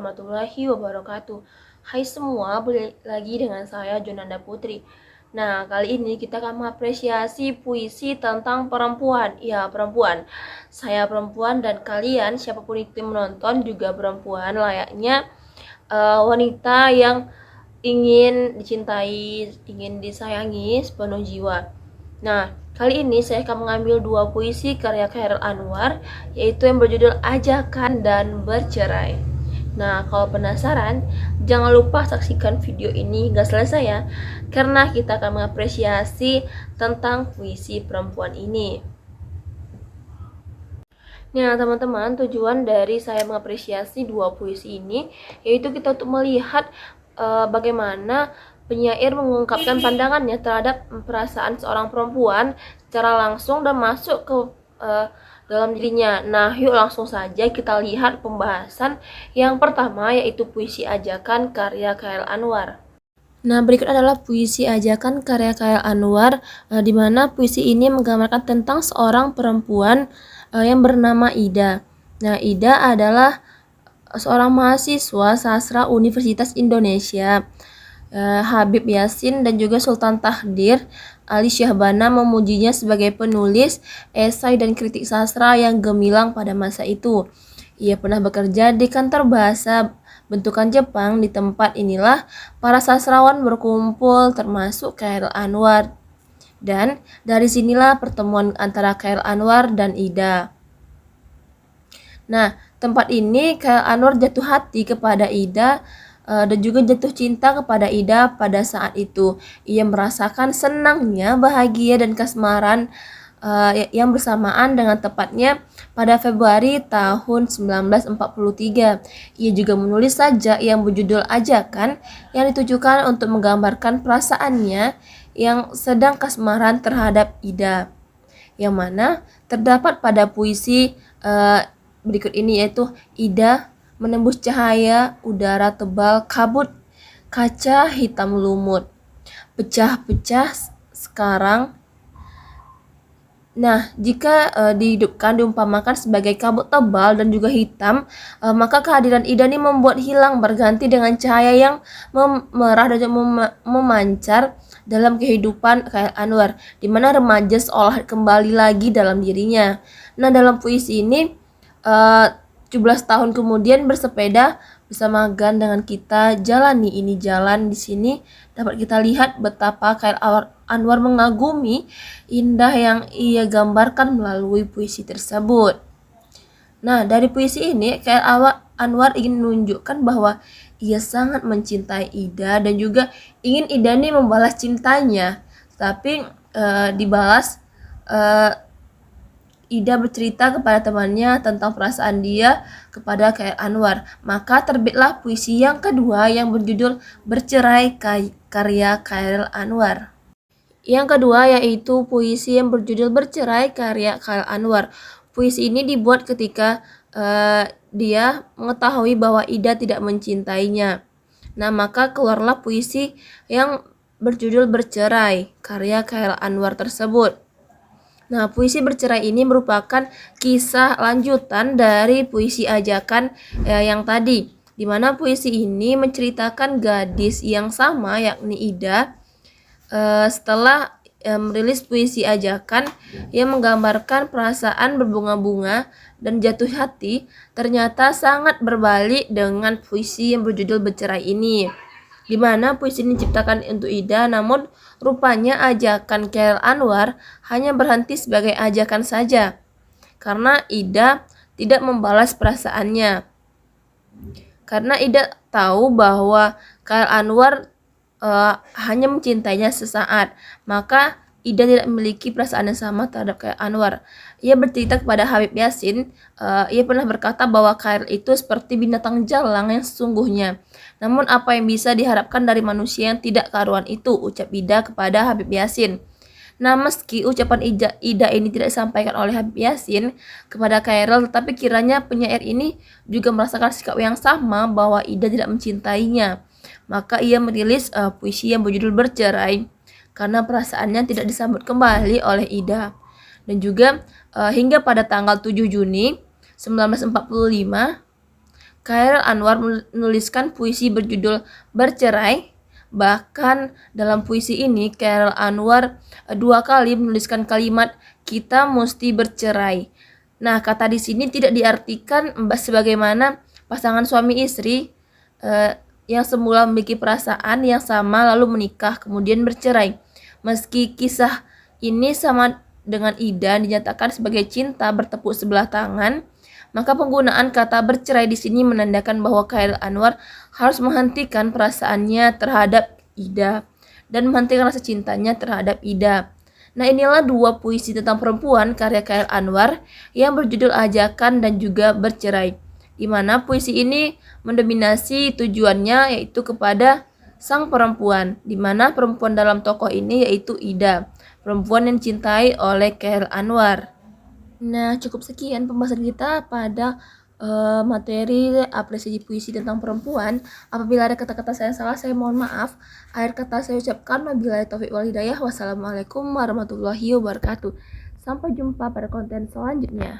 warahmatullahi wabarakatuh. Hai semua, balik lagi dengan saya Jonanda Putri. Nah, kali ini kita akan mengapresiasi puisi tentang perempuan. Ya, perempuan. Saya perempuan dan kalian, siapapun itu yang menonton juga perempuan, layaknya wanita yang ingin dicintai, ingin disayangi sepenuh jiwa. Nah, kali ini saya akan mengambil dua puisi karya Chairil Anwar, yaitu yang berjudul Ajakan dan Bercerai. Nah, kalau penasaran, jangan lupa saksikan video ini hingga selesai ya, karena kita akan mengapresiasi tentang puisi perempuan ini. Nah, teman-teman, tujuan dari saya mengapresiasi dua puisi ini yaitu kita untuk melihat bagaimana penyair mengungkapkan pandangannya terhadap perasaan seorang perempuan secara langsung dan masuk ke dalam dirinya. Nah, yuk langsung saja kita lihat pembahasan yang pertama, yaitu puisi Ajakan karya Chairil Anwar. Nah, berikut adalah puisi Ajakan karya Chairil Anwar, di mana puisi ini menggambarkan tentang seorang perempuan yang bernama Ida. Nah, Ida adalah seorang mahasiswa sastra Universitas Indonesia. Habib Yasin dan juga Sultan Tahdir Ali Syahbana memujinya sebagai penulis esai dan kritik sastra yang gemilang pada masa itu. Ia pernah bekerja di kantor bahasa bentukan Jepang. Di tempat inilah para sastrawan berkumpul, termasuk Chairil Anwar. Dan dari sinilah pertemuan antara Chairil Anwar dan Ida. Nah, tempat ini Chairil Anwar jatuh hati kepada Ida dan juga jatuh cinta kepada Ida pada saat itu. Ia merasakan senangnya, bahagia dan kasmaran yang bersamaan dengan tepatnya pada Februari tahun 1943. Ia juga menulis sajak yang berjudul Ajakan yang ditujukan untuk menggambarkan perasaannya yang sedang kasmaran terhadap Ida, yang mana terdapat pada puisi berikut ini, yaitu Ida menembus cahaya udara tebal kabut, kaca hitam lumut, pecah-pecah sekarang. Nah, jika dihidupkan, diumpamakan sebagai kabut tebal dan juga hitam, maka kehadiran Ida ini membuat hilang berganti dengan cahaya yang memerah dan juga memancar dalam kehidupan Chairil Anwar, di mana remaja seolah kembali lagi dalam dirinya. Nah, dalam puisi ini 17 tahun kemudian bersepeda bersama Gan dengan kita jalani ini jalan. Di sini dapat kita lihat betapa Chairil Anwar mengagumi indah yang ia gambarkan melalui puisi tersebut. Nah, dari puisi ini Chairil Anwar ingin menunjukkan bahwa ia sangat mencintai Ida dan juga ingin Ida ini membalas cintanya. Tapi dibalas, Ida bercerita kepada temannya tentang perasaan dia kepada Chairil Anwar. Maka terbitlah puisi yang kedua yang berjudul Bercerai karya Chairil Anwar. Yang kedua yaitu puisi yang berjudul Bercerai karya Chairil Anwar. Puisi ini dibuat ketika dia mengetahui bahwa Ida tidak mencintainya. Nah, maka keluarlah puisi yang berjudul Bercerai karya Chairil Anwar tersebut. Nah, puisi Bercerai ini merupakan kisah lanjutan dari puisi Ajakan yang tadi, di mana puisi ini menceritakan gadis yang sama, yakni Ida, setelah merilis puisi Ajakan yang menggambarkan perasaan berbunga-bunga dan jatuh hati, ternyata sangat berbalik dengan puisi yang berjudul Bercerai ini, di mana puisi ini diciptakan untuk Ida, namun rupanya ajakan Chairil Anwar hanya berhenti sebagai ajakan saja, karena Ida tidak membalas perasaannya. Karena Ida tahu bahwa Chairil Anwar hanya mencintainya sesaat, maka Ida tidak memiliki perasaan yang sama terhadap Chairil Anwar. Ia bercerita kepada Habib Yasin, ia pernah berkata bahwa Chairil itu seperti binatang jalang yang sesungguhnya. Namun apa yang bisa diharapkan dari manusia yang tidak karuan itu, ucap Ida kepada Habib Yasin. Nah, meski ucapan Ida ini tidak disampaikan oleh Habib Yasin kepada Chairil, tetapi kiranya penyair ini juga merasakan sikap yang sama bahwa Ida tidak mencintainya. Maka ia merilis puisi yang berjudul Bercerai karena perasaannya tidak disambut kembali oleh Ida. Dan juga hingga pada tanggal 7 Juni 1945, Chairil Anwar menuliskan puisi berjudul Bercerai. Bahkan dalam puisi ini Chairil Anwar 2 kali menuliskan kalimat kita mesti bercerai. Nah, kata di sini tidak diartikan sebagaimana pasangan suami istri yang semula memiliki perasaan yang sama lalu menikah kemudian bercerai. Meski kisah ini sama dengan Ida dinyatakan sebagai cinta bertepuk sebelah tangan, maka penggunaan kata bercerai di sini menandakan bahwa Chairil Anwar harus menghentikan perasaannya terhadap Ida dan menghentikan rasa cintanya terhadap Ida. Nah, inilah 2 puisi tentang perempuan karya Chairil Anwar yang berjudul Ajakan dan juga Bercerai, di mana puisi ini mendominasi tujuannya yaitu kepada sang perempuan, di mana perempuan dalam tokoh ini yaitu Ida, perempuan yang dicintai oleh Chairil Anwar. Nah, cukup sekian pembahasan kita pada materi apresiasi puisi tentang perempuan. Apabila ada kata-kata saya salah, saya mohon maaf. Akhir kata saya ucapkan wabillahi taufiq wal hidayah. Wassalamualaikum warahmatullahi wabarakatuh. Sampai jumpa pada konten selanjutnya.